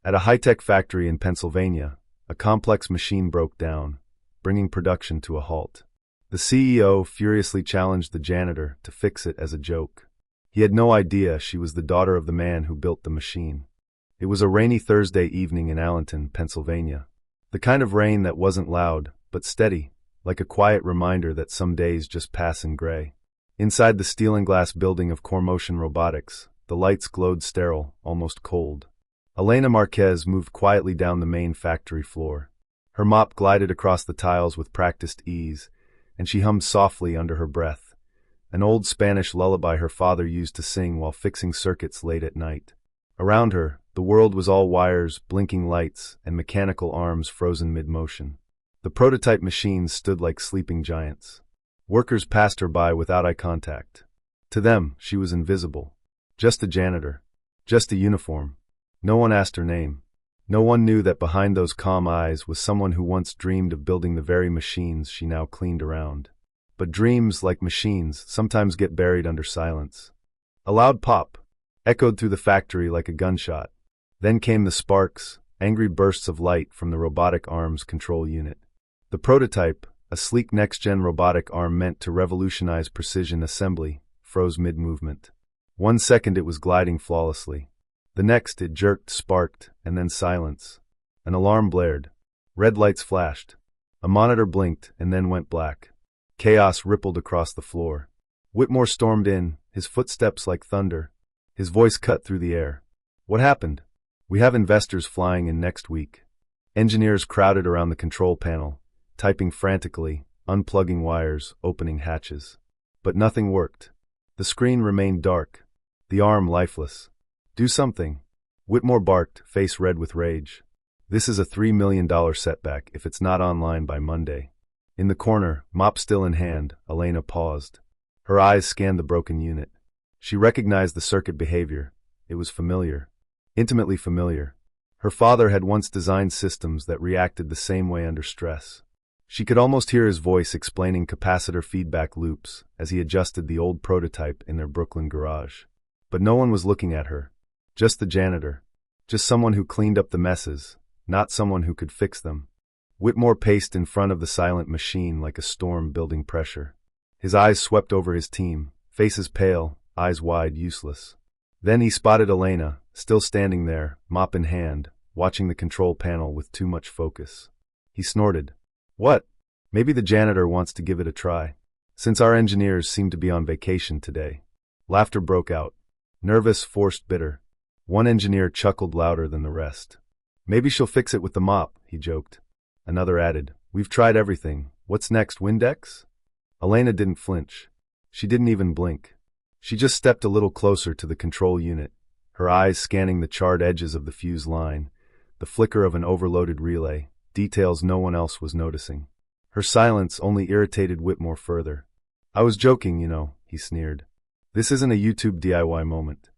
At a high-tech factory in Pennsylvania, a complex machine broke down, bringing production to a halt. The CEO furiously challenged the janitor to fix it as a joke. He had no idea she was the daughter of the man who built the machine. It was a rainy Thursday evening in Allenton, Pennsylvania. The kind of rain that wasn't loud, but steady, like a quiet reminder that some days just pass in gray. Inside the steel and glass building of CoreMotion Robotics, the lights glowed sterile, almost cold. Elena Marquez moved quietly down the main factory floor. Her mop glided across the tiles with practiced ease, and she hummed softly under her breath, an old Spanish lullaby her father used to sing while fixing circuits late at night. Around her, the world was all wires, blinking lights, and mechanical arms frozen mid-motion. The prototype machines stood like sleeping giants. Workers passed her by without eye contact. To them, she was invisible. Just a janitor. Just a uniform. No one asked her name. No one knew that behind those calm eyes was someone who once dreamed of building the very machines she now cleaned around. But dreams, like machines, sometimes get buried under silence. A loud pop echoed through the factory like a gunshot. Then came the sparks, angry bursts of light from the robotic arm's control unit. The prototype, a sleek next-gen robotic arm meant to revolutionize precision assembly, froze mid-movement. 1 second it was gliding flawlessly. The next it jerked, sparked, and then silence. An alarm blared. Red lights flashed. A monitor blinked and then went black. Chaos rippled across the floor. Whitmore stormed in, his footsteps like thunder. His voice cut through the air. What happened? We have investors flying in next week. Engineers crowded around the control panel, typing frantically, unplugging wires, opening hatches. But nothing worked. The screen remained dark. The arm lifeless. Do something. Whitmore barked, face red with rage. This is a $3 million setback if it's not online by Monday. In the corner, mop still in hand, Elena paused. Her eyes scanned the broken unit. She recognized the circuit behavior. It was familiar. Intimately familiar. Her father had once designed systems that reacted the same way under stress. She could almost hear his voice explaining capacitor feedback loops as he adjusted the old prototype in their Brooklyn garage. But no one was looking at her. Just the janitor. Just someone who cleaned up the messes, not someone who could fix them. Whitmore paced in front of the silent machine like a storm building pressure. His eyes swept over his team, faces pale, eyes wide, useless. Then he spotted Elena, still standing there, mop in hand, watching the control panel with too much focus. He snorted. What? Maybe the janitor wants to give it a try. Since our engineers seem to be on vacation today. Laughter broke out. Nervous, forced, bitter. One engineer chuckled louder than the rest. Maybe she'll fix it with the mop, he joked. Another added, we've tried everything. What's next, Windex? Elena didn't flinch. She didn't even blink. She just stepped a little closer to the control unit, her eyes scanning the charred edges of the fuse line, the flicker of an overloaded relay, details no one else was noticing. Her silence only irritated Whitmore further. I was joking, he sneered. This isn't a YouTube DIY moment.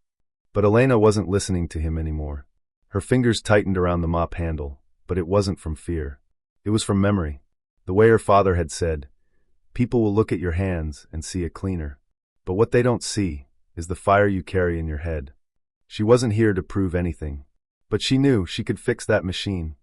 But Elena wasn't listening to him anymore. Her fingers tightened around the mop handle, but it wasn't from fear. It was from memory. The way her father had said, people will look at your hands and see a cleaner. But what they don't see is the fire you carry in your head. She wasn't here to prove anything. But she knew she could fix that machine.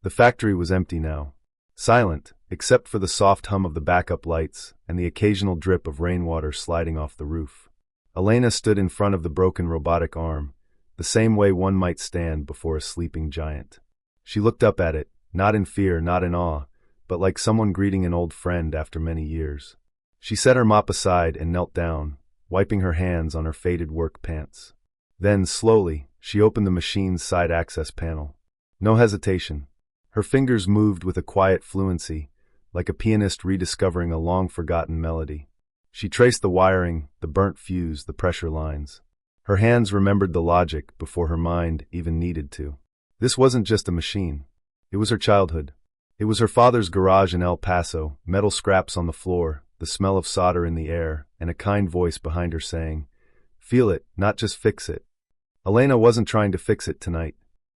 The factory was empty now. Silent, except for the soft hum of the backup lights and the occasional drip of rainwater sliding off the roof. Elena stood in front of the broken robotic arm, the same way one might stand before a sleeping giant. She looked up at it, not in fear, not in awe, but like someone greeting an old friend after many years. She set her mop aside and knelt down, wiping her hands on her faded work pants. Then, slowly, she opened the machine's side access panel. No hesitation. Her fingers moved with a quiet fluency, like a pianist rediscovering a long-forgotten melody. She traced the wiring, the burnt fuse, the pressure lines. Her hands remembered the logic before her mind even needed to. This wasn't just a machine. It was her childhood. It was her father's garage in El Paso, metal scraps on the floor, the smell of solder in the air, and a kind voice behind her saying, feel it, not just fix it. Elena wasn't trying to fix it tonight.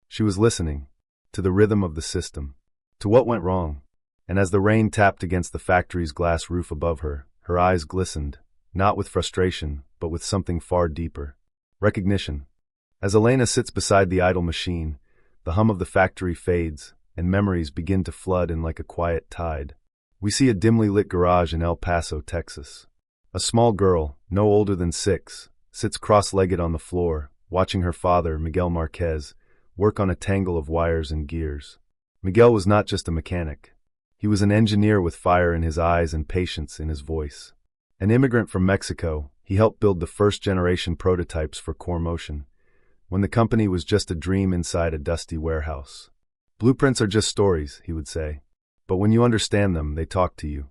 She was listening. To the rhythm of the system. To what went wrong. And as the rain tapped against the factory's glass roof above her, her eyes glistened, not with frustration, but with something far deeper. Recognition. As Elena sits beside the idle machine, The hum of the factory fades, and memories begin to flood in like a quiet tide. We see a dimly lit garage in El Paso, Texas. A small girl, no older than 6, sits cross-legged on the floor, watching her father, Miguel Marquez, work on a tangle of wires and gears. Miguel was not just a mechanic. He was an engineer with fire in his eyes and patience in his voice. An immigrant from Mexico, he helped build the first-generation prototypes for CoreMotion, when the company was just a dream inside a dusty warehouse. Blueprints are just stories, he would say. But when you understand them, they talk to you.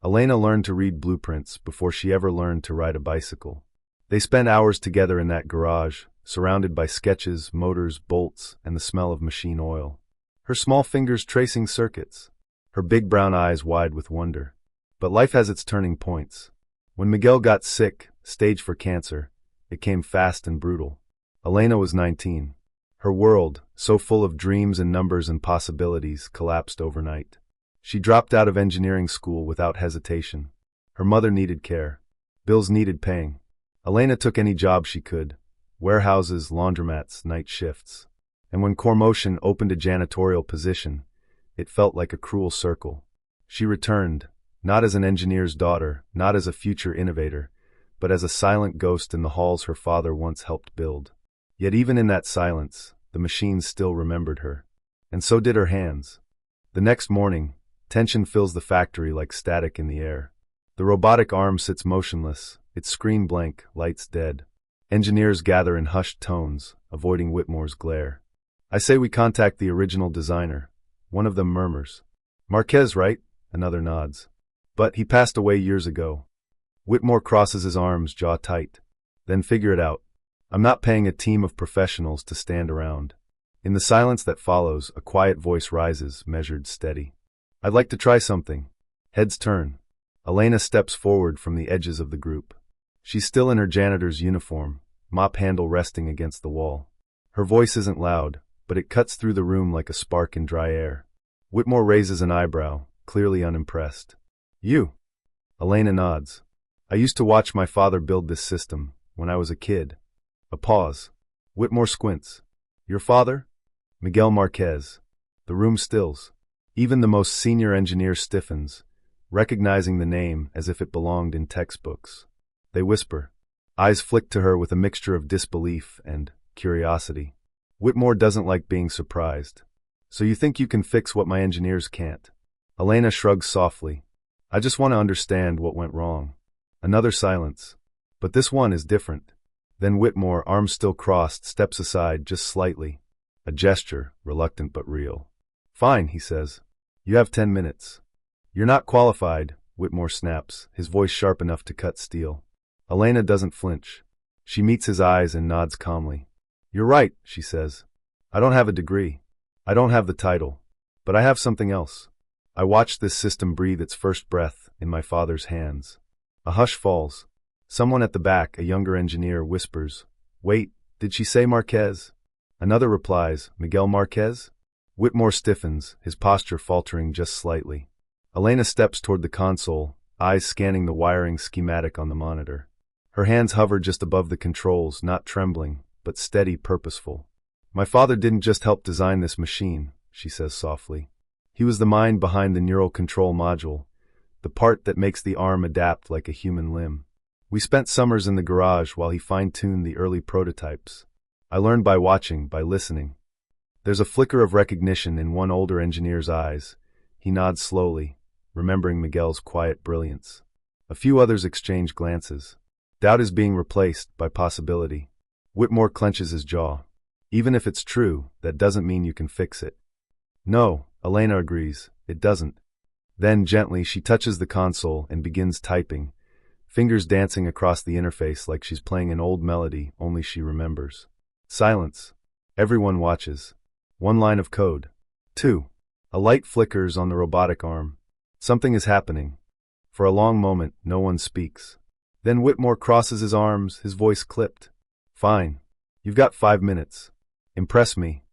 Elena learned to read blueprints before she ever learned to ride a bicycle. They spent hours together in that garage, surrounded by sketches, motors, bolts, and the smell of machine oil. Her small fingers tracing circuits, her big brown eyes wide with wonder. But life has its turning points. When Miguel got sick, stage 4 cancer, it came fast and brutal. Elena was 19. Her world, so full of dreams and numbers and possibilities, collapsed overnight. She dropped out of engineering school without hesitation. Her mother needed care. Bills needed paying. Elena took any job she could: warehouses, laundromats, night shifts. And when CoreMotion opened a janitorial position, it felt like a cruel circle. She returned, not as an engineer's daughter, not as a future innovator, but as a silent ghost in the halls her father once helped build. Yet even in that silence, the machines still remembered her. And so did her hands. The next morning, tension fills the factory like static in the air. The robotic arm sits motionless, its screen blank, lights dead. Engineers gather in hushed tones, avoiding Whitmore's glare. I say we contact the original designer. One of them murmurs. Marquez, right? Another nods. But he passed away years ago. Whitmore crosses his arms, jaw tight. Then figure it out. I'm not paying a team of professionals to stand around. In the silence that follows, a quiet voice rises, measured, steady. I'd like to try something. Heads turn. Elena steps forward from the edges of the group. She's still in her janitor's uniform, mop handle resting against the wall. Her voice isn't loud, but it cuts through the room like a spark in dry air. Whitmore raises an eyebrow, clearly unimpressed. You? Elena nods. I used to watch my father build this system, when I was a kid. A pause. Whitmore squints. Your father? Miguel Marquez. The room stills. Even the most senior engineer stiffens, recognizing the name as if it belonged in textbooks. They whisper. Eyes flick to her with a mixture of disbelief and curiosity. Whitmore doesn't like being surprised. So you think you can fix what my engineers can't? Elena shrugs softly. I just want to understand what went wrong. Another silence. But this one is different. Then Whitmore, arms still crossed, steps aside just slightly. A gesture, reluctant but real. Fine, he says. You have 10 minutes. You're not qualified, Whitmore snaps, his voice sharp enough to cut steel. Elena doesn't flinch. She meets his eyes and nods calmly. You're right, she says. I don't have a degree. I don't have the title. But I have something else. I watched this system breathe its first breath in my father's hands. A hush falls. Someone at the back, a younger engineer, whispers, Wait, did she say Marquez? Another replies, Miguel Marquez? Whitmore stiffens, his posture faltering just slightly. Elena steps toward the console, eyes scanning the wiring schematic on the monitor. Her hands hover just above the controls, not trembling, but steady, purposeful. My father didn't just help design this machine, she says softly. He was the mind behind the neural control module, the part that makes the arm adapt like a human limb. We spent summers in the garage while he fine-tuned the early prototypes. I learned by watching, by listening. There's a flicker of recognition in one older engineer's eyes. He nods slowly, remembering Miguel's quiet brilliance. A few others exchange glances. Doubt is being replaced by possibility. Whitmore clenches his jaw. Even if it's true, that doesn't mean you can fix it. No, Elena agrees, it doesn't. Then, gently, she touches the console and begins typing, fingers dancing across the interface like she's playing an old melody only she remembers. Silence. Everyone watches. One line of code. 2. A light flickers on the robotic arm. Something is happening. For a long moment, no one speaks. Then Whitmore crosses his arms, his voice clipped. Fine. You've got 5 minutes. Impress me.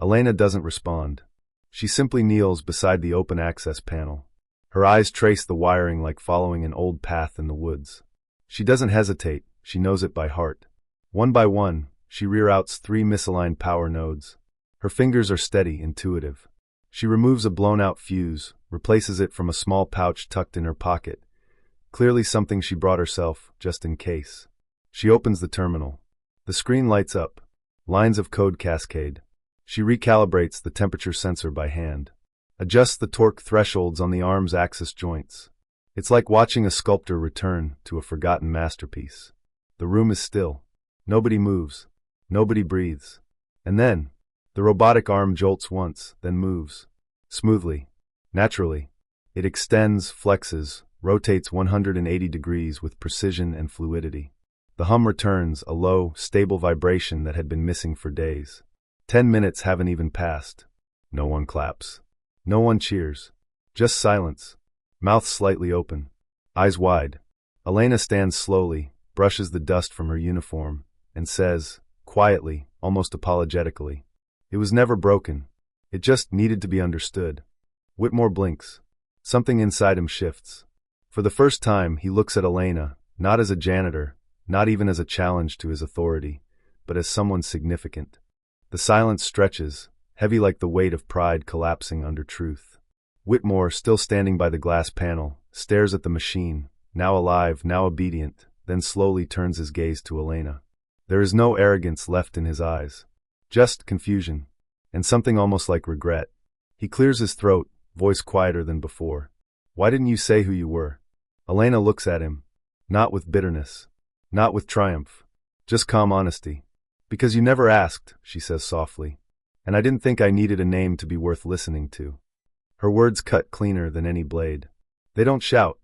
Elena doesn't respond. She simply kneels beside the open access panel. Her eyes trace the wiring like following an old path in the woods. She doesn't hesitate, she knows it by heart. One by one, she reroutes 3 misaligned power nodes. Her fingers are steady, intuitive. She removes a blown-out fuse, replaces it from a small pouch tucked in her pocket. Clearly something she brought herself, just in case. She opens the terminal. The screen lights up. Lines of code cascade. She recalibrates the temperature sensor by hand. Adjusts the torque thresholds on the arm's axis joints. It's like watching a sculptor return to a forgotten masterpiece. The room is still. Nobody moves. Nobody breathes. And then, the robotic arm jolts once, then moves. Smoothly. Naturally. It extends, flexes, rotates 180 degrees with precision and fluidity. The hum returns, a low, stable vibration that had been missing for days. 10 minutes haven't even passed. No one claps. No one cheers. Just silence. Mouth slightly open. Eyes wide. Elena stands slowly, brushes the dust from her uniform, and says, quietly, almost apologetically, "It was never broken. It just needed to be understood." Whitmore blinks. Something inside him shifts. For the first time, he looks at Elena, not as a janitor, not even as a challenge to his authority, but as someone significant. The silence stretches, heavy like the weight of pride collapsing under truth. Whitmore, still standing by the glass panel, stares at the machine, now alive, now obedient, then slowly turns his gaze to Elena. There is no arrogance left in his eyes. Just confusion, and something almost like regret. He clears his throat, voice quieter than before. "Why didn't you say who you were?" Elena looks at him. Not with bitterness. Not with triumph. Just calm honesty. "Because you never asked," she says softly. "And I didn't think I needed a name to be worth listening to." Her words cut cleaner than any blade. They don't shout.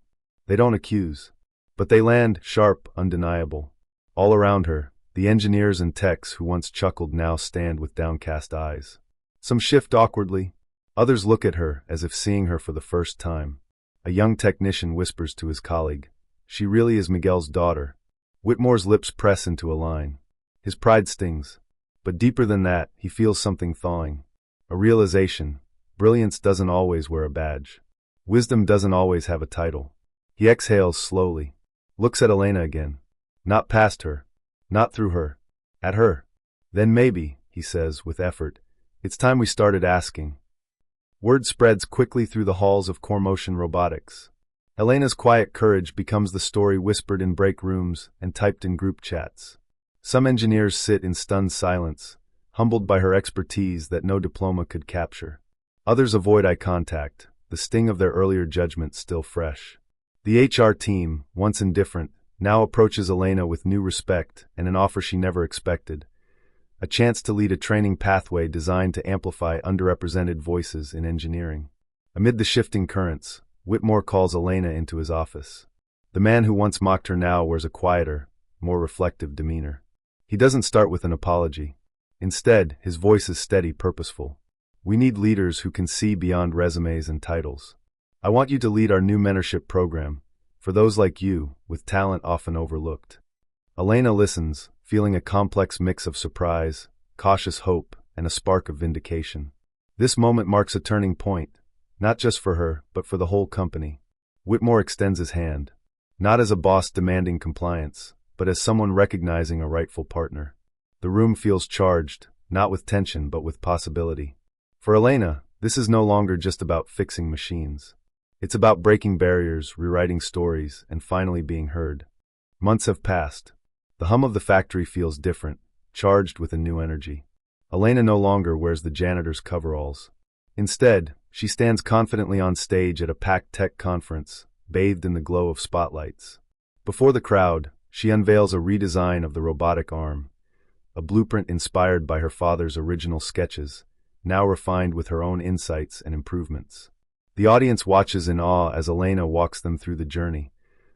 They don't accuse. But they land sharp, undeniable. All around her, the engineers and techs who once chuckled now stand with downcast eyes. Some shift awkwardly. Others look at her as if seeing her for the first time. A young technician whispers to his colleague, "She really is Miguel's daughter." Whitmore's lips press into a line. His pride stings. But deeper than that, he feels something thawing. A realization. Brilliance doesn't always wear a badge. Wisdom doesn't always have a title. He exhales slowly. Looks at Elena again. Not past her. Not through her. At her. "Then maybe," he says with effort, "it's time we started asking." Word spreads quickly through the halls of CoreMotion Robotics. Elena's quiet courage becomes the story whispered in break rooms and typed in group chats. Some engineers sit in stunned silence, humbled by her expertise that no diploma could capture. Others avoid eye contact, the sting of their earlier judgment still fresh. The HR team, once indifferent, now approaches Elena with new respect and an offer she never expected. A chance to lead a training pathway designed to amplify underrepresented voices in engineering. Amid the shifting currents, Whitmore calls Elena into his office. The man who once mocked her now wears a quieter, more reflective demeanor. He doesn't start with an apology. Instead, his voice is steady, purposeful. "We need leaders who can see beyond resumes and titles. I want you to lead our new mentorship program, for those like you, with talent often overlooked." Elena listens, feeling a complex mix of surprise, cautious hope, and a spark of vindication. This moment marks a turning point, not just for her, but for the whole company. Whitmore extends his hand, not as a boss demanding compliance, but as someone recognizing a rightful partner. The room feels charged, not with tension but with possibility. For Elena, this is no longer just about fixing machines. It's about breaking barriers, rewriting stories, and finally being heard. Months have passed. The hum of the factory feels different, charged with a new energy. Elena no longer wears the janitor's coveralls. Instead, she stands confidently on stage at a packed tech conference, bathed in the glow of spotlights. Before the crowd, she unveils a redesign of the robotic arm, a blueprint inspired by her father's original sketches, now refined with her own insights and improvements. The audience watches in awe as Elena walks them through the journey,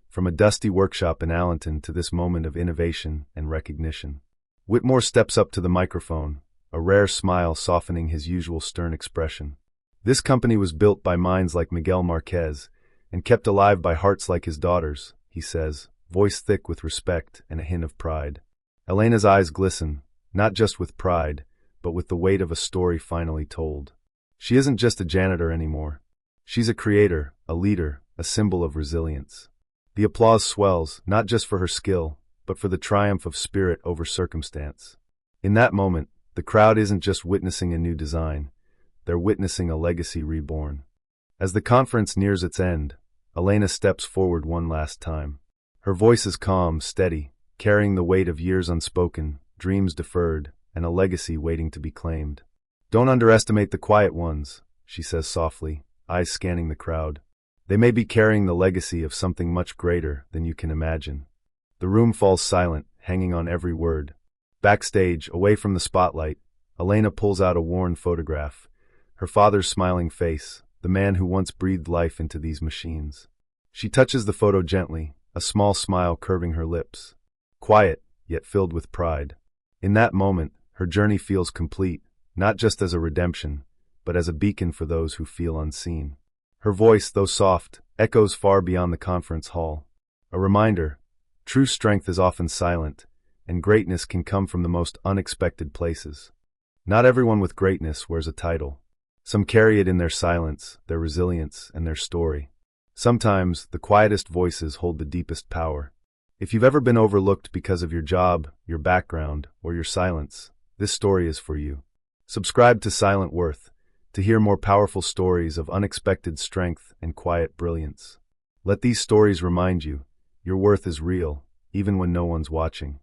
from a dusty workshop in Allenton to this moment of innovation and recognition. Whitmore steps up to the microphone, a rare smile softening his usual stern expression. "This company was built by minds like Miguel Marquez and kept alive by hearts like his daughters," he says, voice thick with respect and a hint of pride. Elena's eyes glisten, not just with pride, but with the weight of a story finally told. She isn't just a janitor anymore. She's a creator, a leader, a symbol of resilience. The applause swells, not just for her skill, but for the triumph of spirit over circumstance. In that moment, The crowd isn't just witnessing a new design, they're witnessing a legacy reborn. As the conference nears its end, Elena steps forward one last time. Her voice is calm, steady, carrying the weight of years unspoken, dreams deferred, and a legacy waiting to be claimed. "Don't underestimate the quiet ones," she says softly, eyes scanning the crowd. "They may be carrying the legacy of something much greater than you can imagine." The room falls silent, hanging on every word. Backstage, away from the spotlight, Elena pulls out a worn photograph. Her father's smiling face, the man who once breathed life into these machines. She touches the photo gently, a small smile curving her lips. Quiet, yet filled with pride. In that moment, her journey feels complete, not just as a redemption, but as a beacon for those who feel unseen. Her voice, though soft, echoes far beyond the conference hall. A reminder, true strength is often silent, and greatness can come from the most unexpected places. Not everyone with greatness wears a title. Some carry it in their silence, their resilience, and their story. Sometimes, the quietest voices hold the deepest power. If you've ever been overlooked because of your job, your background, or your silence, this story is for you. Subscribe to Silent Worth to hear more powerful stories of unexpected strength and quiet brilliance. Let these stories remind you, your worth is real, even when no one's watching.